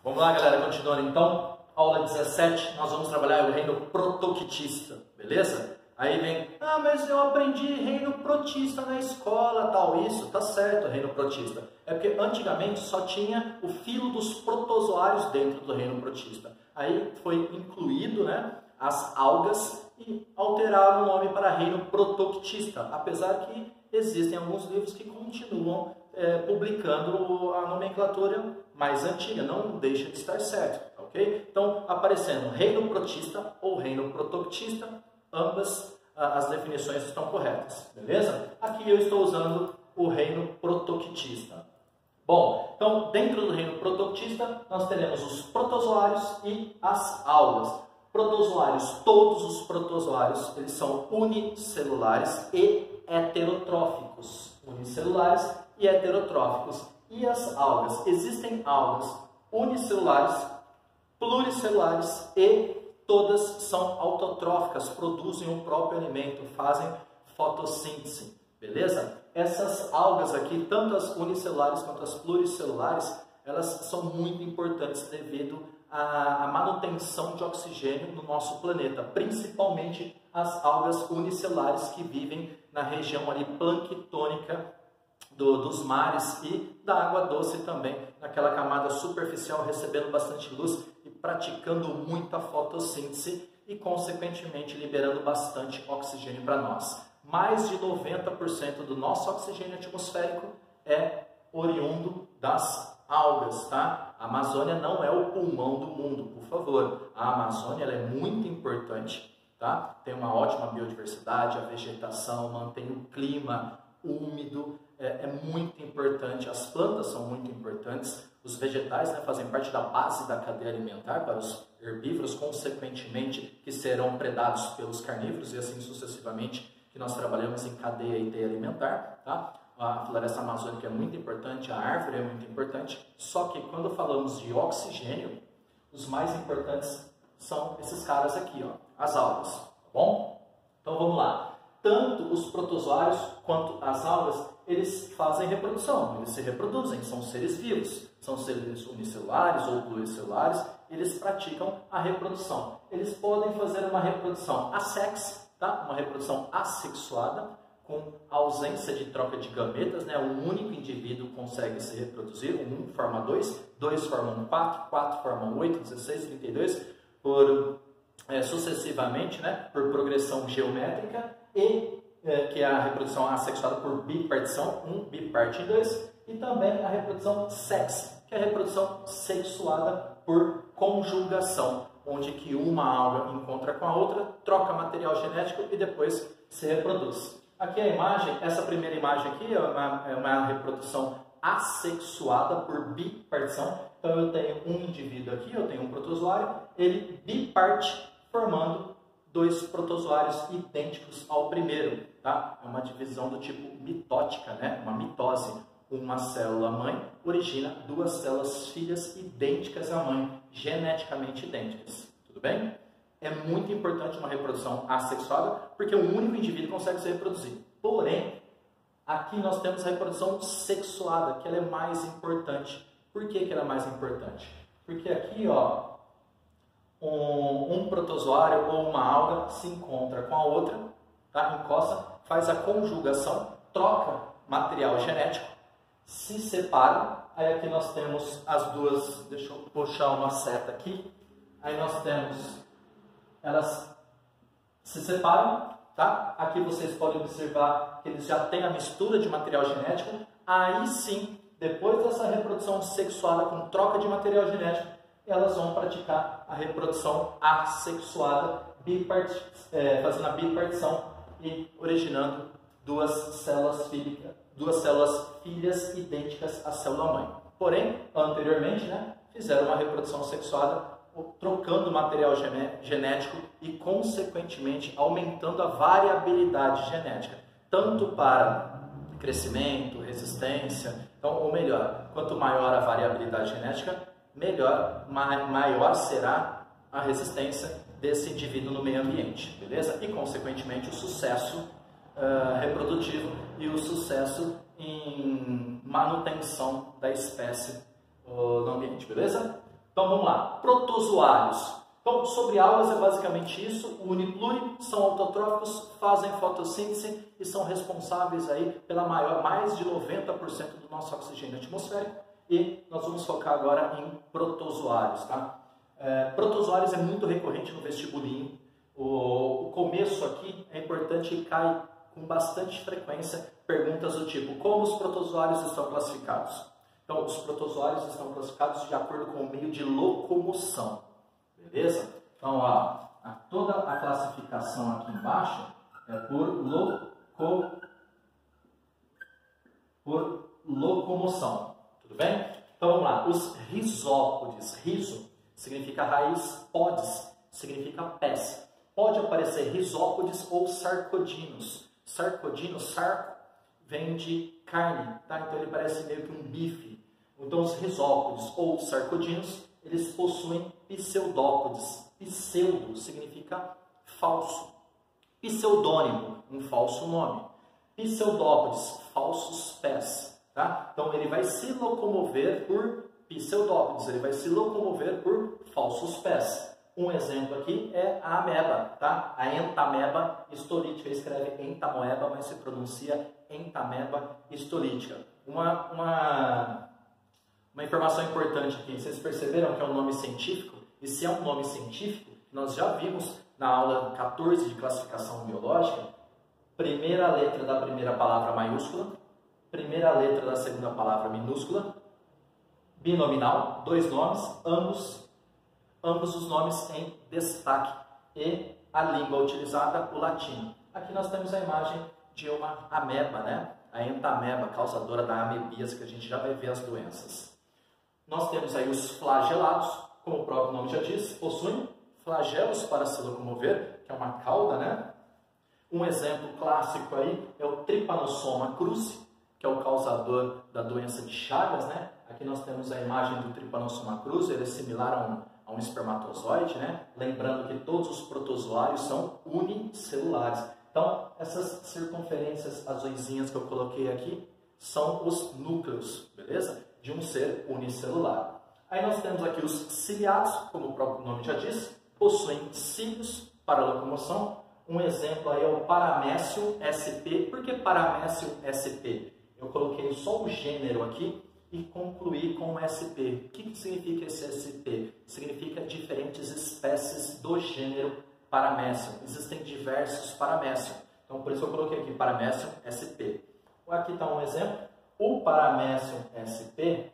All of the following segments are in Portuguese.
Vamos lá, galera, continuando então. Aula 17, nós vamos trabalhar o reino protoctista, beleza? Aí vem, mas eu aprendi reino protista na escola, tal, isso, tá certo, reino protista. É porque antigamente só tinha o filo dos protozoários dentro do reino protista. Aí foi incluído, né, as algas e alteraram o nome para reino protoctista, apesar que existem alguns livros que continuam publicando a nomenclatura mais antiga, não deixa de estar certo, ok? Então, aparecendo reino protista ou reino protoctista, ambas as definições estão corretas, beleza? Aqui eu estou usando o reino protoctista. Bom, então, dentro do reino protoctista, nós teremos os protozoários e as algas. Protozoários, todos os protozoários, eles são unicelulares e heterotróficos. Unicelulares e heterotróficos. E as algas? Existem algas unicelulares, pluricelulares e todas são autotróficas, produzem o próprio alimento, fazem fotossíntese, beleza? Essas algas aqui, tanto as unicelulares quanto as pluricelulares, elas são muito importantes devido à manutenção de oxigênio no nosso planeta, principalmente as algas unicelulares que vivem na região ali planctônica dos mares e da água doce também, naquela camada superficial, recebendo bastante luz e praticando muita fotossíntese e, consequentemente, liberando bastante oxigênio para nós. Mais de 90% do nosso oxigênio atmosférico é oriundo das algas, tá? A Amazônia não é o pulmão do mundo, por favor. A Amazônia ela é muito importante, tá? Tem uma ótima biodiversidade, a vegetação, mantém o clima úmido, é muito importante, as plantas são muito importantes, os vegetais, né, fazem parte da base da cadeia alimentar para os herbívoros, consequentemente, que serão predados pelos carnívoros e assim sucessivamente, que nós trabalhamos em cadeia e teia alimentar, tá? A floresta amazônica é muito importante, a árvore é muito importante, só que quando falamos de oxigênio, os mais importantes são esses caras aqui, ó, as algas, tá bom? Então vamos lá. Tanto os protozoários quanto as algas, eles fazem reprodução, eles se reproduzem, são seres vivos, são seres unicelulares ou pluricelulares, eles praticam a reprodução. Eles podem fazer uma reprodução assex, tá? Uma reprodução assexuada, com ausência de troca de gametas, né? Um único indivíduo consegue se reproduzir, um forma 2, 2 formam 4, 4 formam 8, 16, 32, sucessivamente, né? Por progressão geométrica, e que é a reprodução assexuada por bipartição, 1 biparte 2, e também a reprodução sex, que é a reprodução sexuada por conjugação, onde que uma alga encontra com a outra, troca material genético e depois se reproduz. Aqui a imagem, essa primeira imagem aqui é uma reprodução assexuada por bipartição. Então eu tenho um indivíduo aqui, eu tenho um protozoário, ele biparte formando dois protozoários idênticos ao primeiro, tá? É uma divisão do tipo mitótica, né? Uma mitose. Uma célula mãe origina duas células filhas idênticas à mãe, geneticamente idênticas. Tudo bem? É muito importante uma reprodução assexuada, porque um único indivíduo consegue se reproduzir. Porém, aqui nós temos a reprodução sexuada, que ela é mais importante. Por que ela é mais importante? Porque aqui, ó, um protozoário ou uma alga se encontra com a outra, tá? Encosta, faz a conjugação, troca material genético, se separam. Aí aqui nós temos as duas, deixa eu puxar uma seta aqui, aí nós temos, elas se separam, tá? Aqui vocês podem observar que eles já têm a mistura de material genético. Aí sim, depois dessa reprodução sexuada com troca de material genético, elas vão praticar a reprodução assexuada, fazendo a bipartição e originando duas células filhas idênticas à célula mãe. Porém, anteriormente, né, fizeram uma reprodução sexuada, trocando material genético e, consequentemente, aumentando a variabilidade genética, tanto para crescimento, resistência. Então, ou melhor, quanto maior a variabilidade genética, maior será a resistência desse indivíduo no meio ambiente, beleza? E, consequentemente, o sucesso reprodutivo e o sucesso em manutenção da espécie no ambiente, beleza? Então vamos lá, protozoários. Então, sobre algas é basicamente isso, o unipluri são autotróficos, fazem fotossíntese e são responsáveis aí pela mais de 90% do nosso oxigênio atmosférico. E nós vamos focar agora em protozoários, tá? Protozoários é muito recorrente no vestibulinho. O começo aqui é importante e cai com bastante frequência perguntas do tipo: como os protozoários estão classificados? Então, os protozoários estão classificados de acordo com o meio de locomoção, beleza? Então, ó, toda a classificação aqui embaixo é por locomoção, tudo bem? Então, vamos lá, os rizópodes, rizo significa raiz, podes significa pés. Pode aparecer rizópodes ou sarcodinos. Sarcodino, sarco, vem de carne, tá? Então ele parece meio que um bife. Então os rizópodes ou sarcodinos, eles possuem pseudópodes. Pseudo significa falso. Pseudônimo, um falso nome. Pseudópodes, falsos pés, tá? Então ele vai se locomover por pseudópodes, ele vai se locomover por falsos pés. Um exemplo aqui é a ameba, tá? A entameba histolítica, escreve entamoeba, mas se pronuncia entameba histolítica. Uma informação importante aqui, vocês perceberam que é um nome científico? E se é um nome científico, nós já vimos na aula 14 de classificação biológica, primeira letra da primeira palavra maiúscula, primeira letra da segunda palavra minúscula, binominal, dois nomes, ambos os nomes em destaque, e a língua utilizada, o latino. Aqui nós temos a imagem de uma ameba, né? A entameba, causadora da amebíase, que a gente já vai ver as doenças. Nós temos aí os flagelados, como o próprio nome já diz, possuem flagelos para se locomover, que é uma cauda, né? Um exemplo clássico aí é o Trypanosoma cruzi, que é o causador da doença de Chagas, né? Aqui nós temos a imagem do Trypanosoma cruzi, ele é similar a um espermatozoide, né? Lembrando que todos os protozoários são unicelulares. Então, essas circunferências azuisinhas que eu coloquei aqui são os núcleos, beleza? De um ser unicelular. Aí nós temos aqui os ciliados, como o próprio nome já diz, possuem cílios para locomoção. Um exemplo aí é o Paramécio sp. Por que Paramécio sp? Eu coloquei só o gênero aqui e concluí com SP. O que significa esse SP? Significa diferentes espécies do gênero Paramécio. Existem diversos Paramécio. Então, por isso eu coloquei aqui Paramécio SP. Aqui está um exemplo. O Paramécio SP,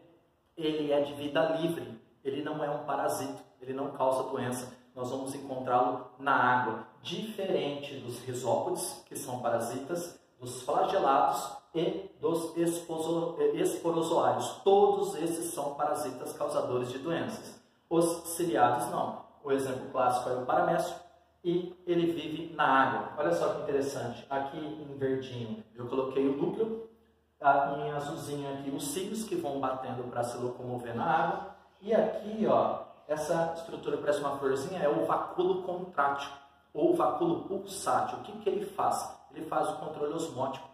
ele é de vida livre. Ele não é um parasito. Ele não causa doença. Nós vamos encontrá-lo na água. Diferente dos rizópodes, que são parasitas, dos flagelados e dos esporozoários. Todos esses são parasitas causadores de doenças. Os ciliados não. O exemplo clássico é o paramécio e ele vive na água. Olha só que interessante. Aqui em verdinho eu coloquei o núcleo, em azulzinho aqui os cílios que vão batendo para se locomover na água. E aqui, ó, essa estrutura parece uma florzinha, é o vacúolo contrátil ou vacúolo pulsátil. O que ele faz? Ele faz o controle osmótico.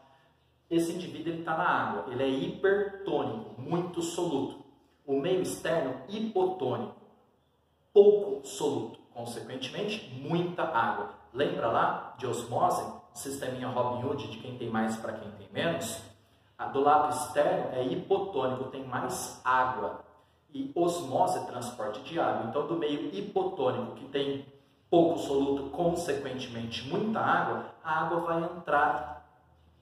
Esse indivíduo está na água, ele é hipertônico, muito soluto. O meio externo, hipotônico, pouco soluto. Consequentemente, muita água. Lembra lá de osmose? Sisteminha Robin Hood, de quem tem mais para quem tem menos? Do lado externo é hipotônico, tem mais água. E osmose é transporte de água. Então, do meio hipotônico, que tem pouco soluto, consequentemente muita água, a água vai entrar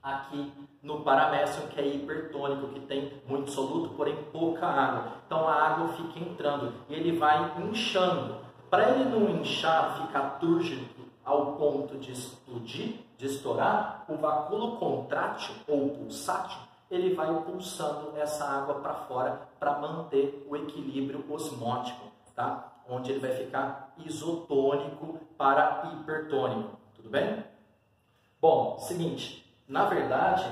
aqui no paramécio, que é hipertônico, que tem muito soluto, porém pouca água. Então a água fica entrando e ele vai inchando. Para ele não inchar, ficar túrgido ao ponto de explodir, de estourar, o vacúolo contrátil ou pulsátil, ele vai pulsando essa água para fora para manter o equilíbrio osmótico, tá? Onde ele vai ficar isotônico para hipertônico. Tudo bem? Bom, seguinte. Na verdade,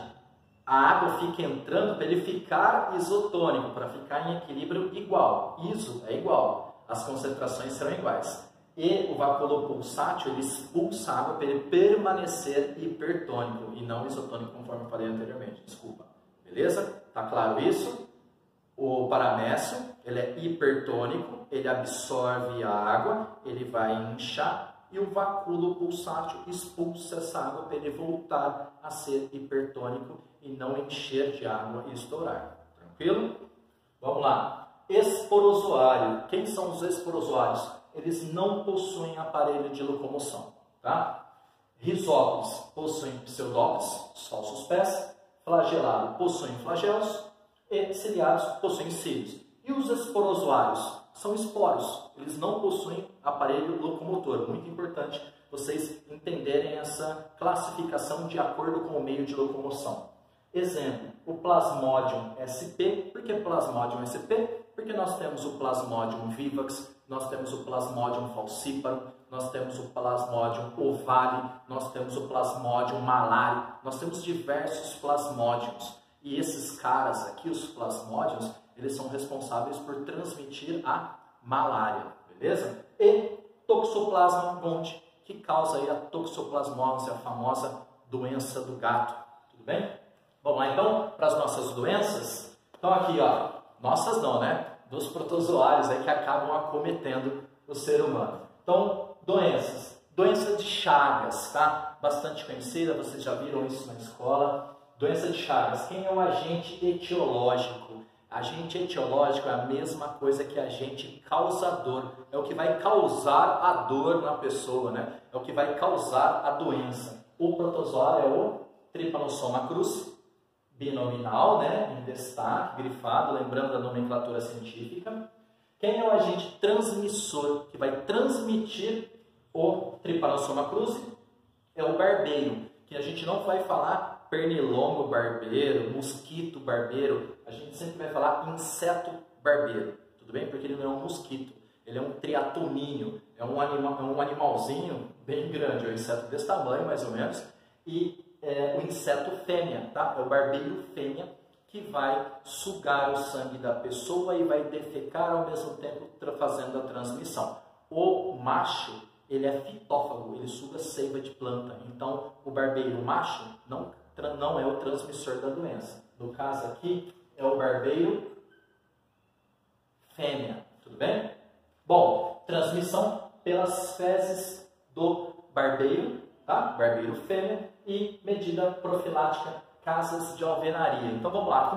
a água fica entrando para ele ficar isotônico, para ficar em equilíbrio igual. Iso é igual, as concentrações serão iguais. E o vacúolo pulsátil, ele expulsa a água para ele permanecer hipertônico e não isotônico, conforme eu falei anteriormente. Desculpa. Beleza? Tá claro isso? O paramécio, ele é hipertônico, ele absorve a água, ele vai inchar e o vacúolo pulsátil expulsa essa água para ele voltar a ser hipertônico e não encher de água e estourar. Tranquilo? Vamos lá. Esporozoário. Quem são os esporozoários? Eles não possuem aparelho de locomoção, tá? Risópodes possuem pseudópodes, só os pés. Flagelado possuem flagelos. E ciliados possuem cílios. E os esporozoários são esporos. Eles não possuem aparelho locomotor. Muito importante vocês entenderem essa classificação de acordo com o meio de locomoção. Exemplo, o Plasmodium sp. Por que Plasmodium sp? Porque nós temos o Plasmodium vivax, nós temos o Plasmodium falciparum, nós temos o Plasmodium ovale, nós temos o Plasmodium malari, nós temos diversos plasmódiums. E esses caras aqui, os plasmódiums, eles são responsáveis por transmitir a malária, beleza? E Toxoplasma gondii, que causa aí a toxoplasmose, a famosa doença do gato, tudo bem? Vamos lá então para as nossas doenças. Então aqui, ó, nossas não, né? Dos protozoários aí que acabam acometendo o ser humano. Então, doenças. Doença de Chagas, tá? Bastante conhecida, vocês já viram isso na escola. Doença de Chagas. Quem é o agente etiológico? Agente etiológico é a mesma coisa que agente causador. É o que vai causar a dor na pessoa, né? É o que vai causar a doença. O protozoário é o Trypanosoma cruzi, binominal, né? Em destaque, grifado, lembrando da nomenclatura científica. Quem é o agente transmissor que vai transmitir o Trypanosoma cruzi? É o barbeiro, que a gente não vai falar pernilongo barbeiro, mosquito barbeiro, a gente sempre vai falar inseto barbeiro, tudo bem? Porque ele não é um mosquito, ele é um triatomínio, é um animalzinho bem grande, é um inseto desse tamanho mais ou menos, e o inseto fêmea, tá? É o barbeiro fêmea que vai sugar o sangue da pessoa e vai defecar ao mesmo tempo fazendo a transmissão. O macho, ele é fitófago, ele suga seiva de planta, então o barbeiro macho não é o transmissor da doença. No caso aqui, é o barbeiro fêmea, tudo bem? Bom, transmissão pelas fezes do barbeiro, tá? Barbeiro fêmea e medida profilática, casas de alvenaria. Então vamos lá,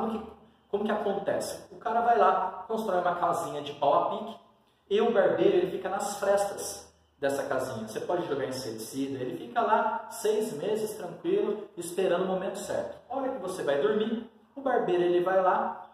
como que acontece? O cara vai lá, constrói uma casinha de pau a pique e o barbeiro ele fica nas frestas dessa casinha. Você pode jogar inseticida, ele fica lá 6 meses tranquilo, esperando o momento certo. A hora que você vai dormir, o barbeiro ele vai lá.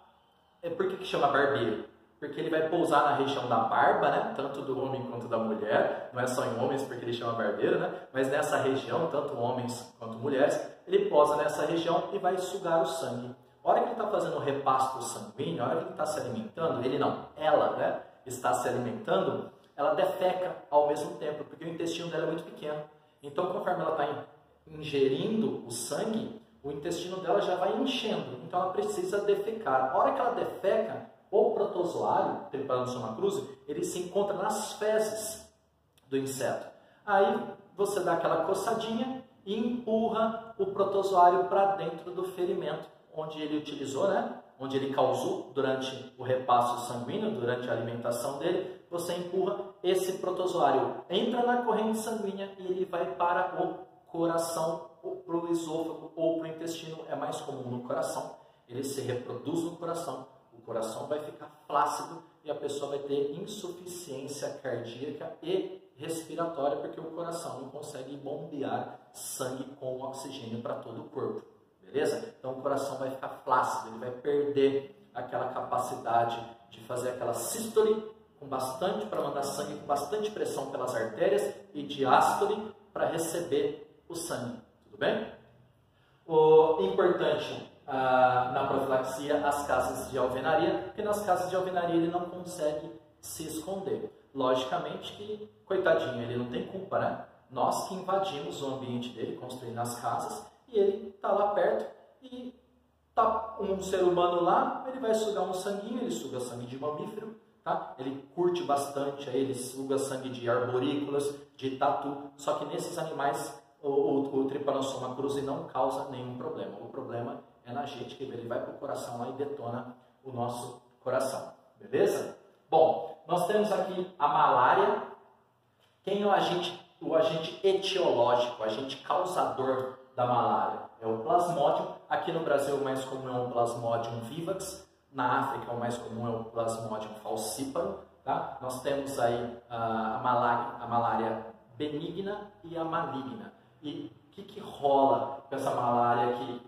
Por que chama barbeiro? Porque ele vai pousar na região da barba, né? Tanto do homem quanto da mulher. Não é só em homens porque ele chama barbeiro, né? Mas nessa região, tanto homens quanto mulheres, ele posa nessa região e vai sugar o sangue. A hora que ele está fazendo o repasto sanguíneo, a hora que ele está se alimentando, ela, né? Está se alimentando, ela defeca ao mesmo tempo, porque o intestino dela é muito pequeno. Então, conforme ela está ingerindo o sangue, o intestino dela já vai enchendo. Então, ela precisa defecar. A hora que ela defeca, o protozoário, Trypanosoma cruzi, ele se encontra nas fezes do inseto. Aí, você dá aquela coçadinha e empurra o protozoário para dentro do ferimento, onde ele utilizou, né? Onde ele causou durante o repasto sanguíneo, durante a alimentação dele. Você empurra esse protozoário, entra na corrente sanguínea e ele vai para o coração, ou para o esôfago ou para o intestino. É mais comum no coração, ele se reproduz no coração, o coração vai ficar flácido e a pessoa vai ter insuficiência cardíaca e respiratória, porque o coração não consegue bombear sangue com oxigênio para todo o corpo, beleza? Então o coração vai ficar flácido, ele vai perder aquela capacidade de fazer aquela sístole, para mandar sangue com bastante pressão pelas artérias e diástole para receber o sangue, tudo bem? O importante na profilaxia, as casas de alvenaria, porque nas casas de alvenaria ele não consegue se esconder. Logicamente que, coitadinho, ele não tem culpa, né? Nós que invadimos o ambiente dele, construindo as casas, e ele está lá perto e tá um ser humano lá, ele vai sugar um sanguinho, ele suga sangue de mamífero, tá? Ele curte bastante, aí ele suga sangue de arborícolas, de tatu, só que nesses animais o Trypanosoma cruzi não causa nenhum problema. O problema é na gente, que ele vai para o coração lá e detona o nosso coração. coração. Beleza? Bom, nós temos aqui a malária. Quem é o agente etiológico, o agente causador da malária? É o Plasmodium. Aqui no Brasil o mais comum é o Plasmodium vivax. Na África o mais comum é o Plasmodium falciparum. Tá? Nós temos aí a malária benigna e a maligna. E o que rola com essa malária aqui?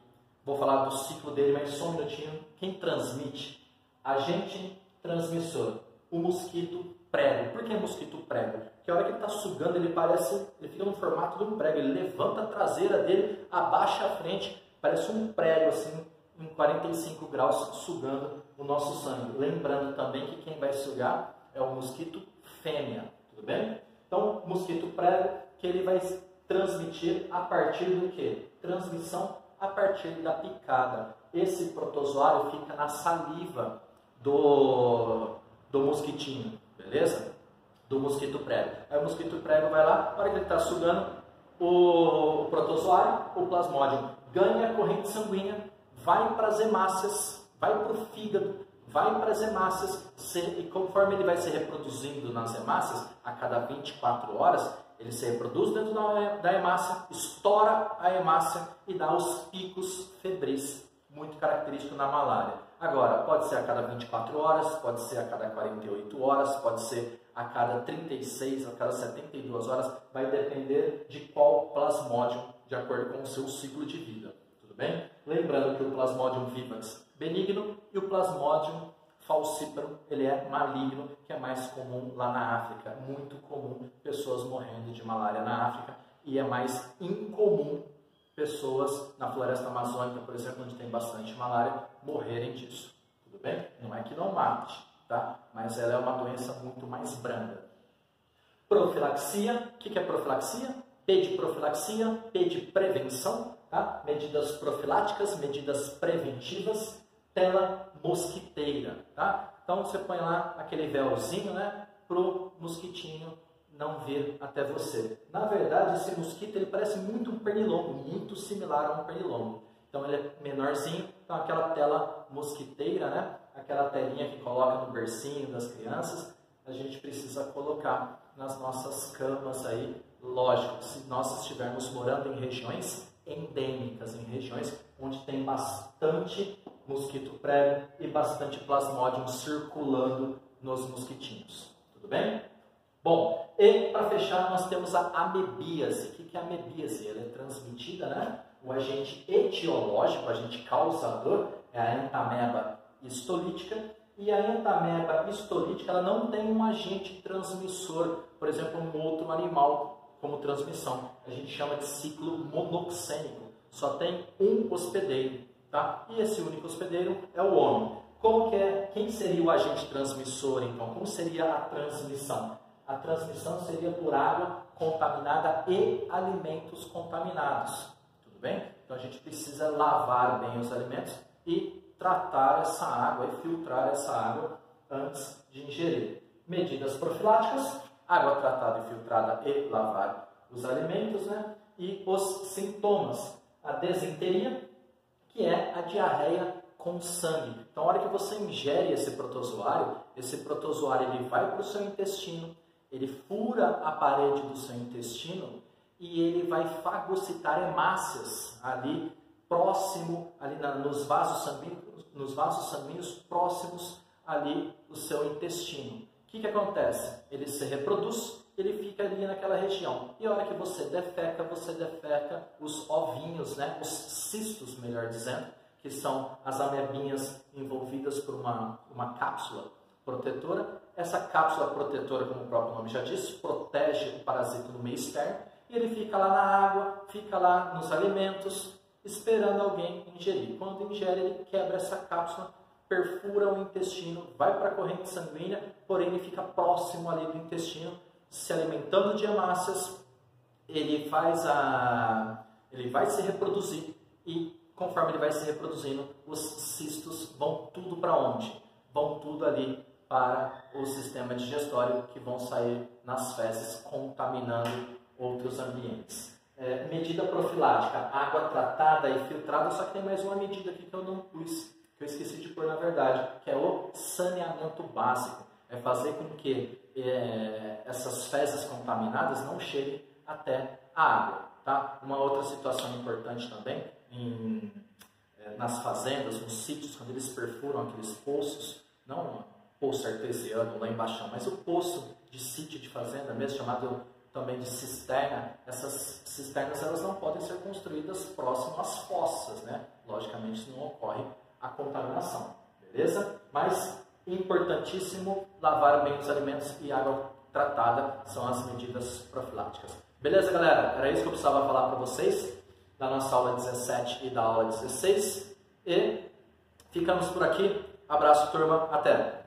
Vou falar do ciclo dele, mas só um minutinho. Quem transmite? Agente transmissor. O mosquito prego. Por que mosquito prego? Porque a hora que ele está sugando, ele fica no formato de um prego. Ele levanta a traseira dele, abaixa a frente, parece um prego assim, em 45 graus, sugando o nosso sangue. Lembrando também que quem vai sugar é o mosquito fêmea, tudo bem? Então, o mosquito prego, que ele vai transmitir a partir do quê? Transmissão a partir da picada. Esse protozoário fica na saliva do mosquitinho, beleza? Do mosquito prego. Aí o mosquito prego vai lá, na hora que ele está sugando o protozoário, o Plasmodium ganha a corrente sanguínea, vai para as hemácias, vai para o fígado, vai para as hemácias, e conforme ele vai se reproduzindo nas hemácias, a cada 24 horas, ele se reproduz dentro da hemácia, estoura a hemácia e dá os picos febris, muito característico na malária. Agora, pode ser a cada 24 horas, pode ser a cada 48 horas, pode ser a cada 36, a cada 72 horas, vai depender de qual Plasmodium, de acordo com o seu ciclo de vida. Tudo bem? Lembrando que o Plasmodium vivax benigno e o Plasmodium falciparum, ele é maligno, que é mais comum lá na África. Muito comum pessoas morrendo de malária na África, e é mais incomum pessoas na floresta amazônica, por exemplo, onde tem bastante malária, morrerem disso. Tudo bem? Não é que não mate, tá? Mas ela é uma doença muito mais branda. Profilaxia. O que é profilaxia? P de profilaxia, P de prevenção, tá? Medidas profiláticas, medidas preventivas, tela mosquiteira, tá? Então você põe lá aquele véuzinho, né, pro mosquitinho não vir até você. Na verdade, esse mosquito ele parece muito um pernilongo, muito similar a um pernilongo. Então ele é menorzinho, então aquela tela mosquiteira, né, aquela telinha que coloca no bercinho das crianças, a gente precisa colocar nas nossas camas aí. Lógico, se nós estivermos morando em regiões endêmicas, em regiões onde tem bastante mosquito prego e bastante Plasmodium circulando nos mosquitinhos. Tudo bem? Bom, e para fechar nós temos a amebíase. O que é a amebíase? Ela é transmitida, né? O agente etiológico, o agente causador, é a entameba histolítica. E a entameba histolítica ela não tem um agente transmissor, por exemplo, um outro animal como transmissão. A gente chama de ciclo monoxênico. Só tem um hospedeiro, tá? E esse único hospedeiro é o homem. Quem seria o agente transmissor, então? Como seria a transmissão? A transmissão seria por água contaminada e alimentos contaminados. Tudo bem? Então a gente precisa lavar bem os alimentos e tratar essa água e filtrar essa água antes de ingerir. Medidas profiláticas: água tratada e filtrada e lavar os alimentos, né? E os sintomas: a desinteria, que é a diarreia com sangue. Então, a hora que você ingere esse protozoário ele vai para o seu intestino, ele fura a parede do seu intestino e ele vai fagocitar hemácias ali próximo, ali nos vasos sanguíneos próximos ali do seu intestino. O que acontece? Ele se reproduz, ele fica ali naquela região. E a hora que você defeca os ovinhos, né? Os cistos, melhor dizendo, que são as amebinhas envolvidas por uma cápsula protetora. Essa cápsula protetora, como o próprio nome já diz, protege o parasita no meio externo. E ele fica lá na água, fica lá nos alimentos, esperando alguém ingerir. Quando ingere, ele quebra essa cápsula, perfura o intestino, vai para a corrente sanguínea, porém ele fica próximo ali do intestino, se alimentando de hemácias, ele vai se reproduzir e conforme ele vai se reproduzindo, os cistos vão tudo para onde? Vão tudo ali para o sistema digestório, que vão sair nas fezes, contaminando outros ambientes. Medida profilática: água tratada e filtrada, só que tem mais uma medida aqui que eu não pus, que eu esqueci de pôr na verdade, que é o saneamento básico. É fazer com que essas fezes contaminadas não cheguem até a água. Tá? Uma outra situação importante também, nas fazendas, nos sítios, quando eles perfuram aqueles poços, não um poço artesiano lá embaixo, mas o poço de sítio de fazenda mesmo, chamado também de cisterna. Essas cisternas elas não podem ser construídas próximo às fossas, né? Logicamente não ocorre a contaminação, beleza? Mas importantíssimo lavar bem os alimentos e água tratada são as medidas profiláticas. Beleza, galera? Era isso que eu precisava falar para vocês da nossa aula 17 e da aula 16. E ficamos por aqui. Abraço, turma. Até!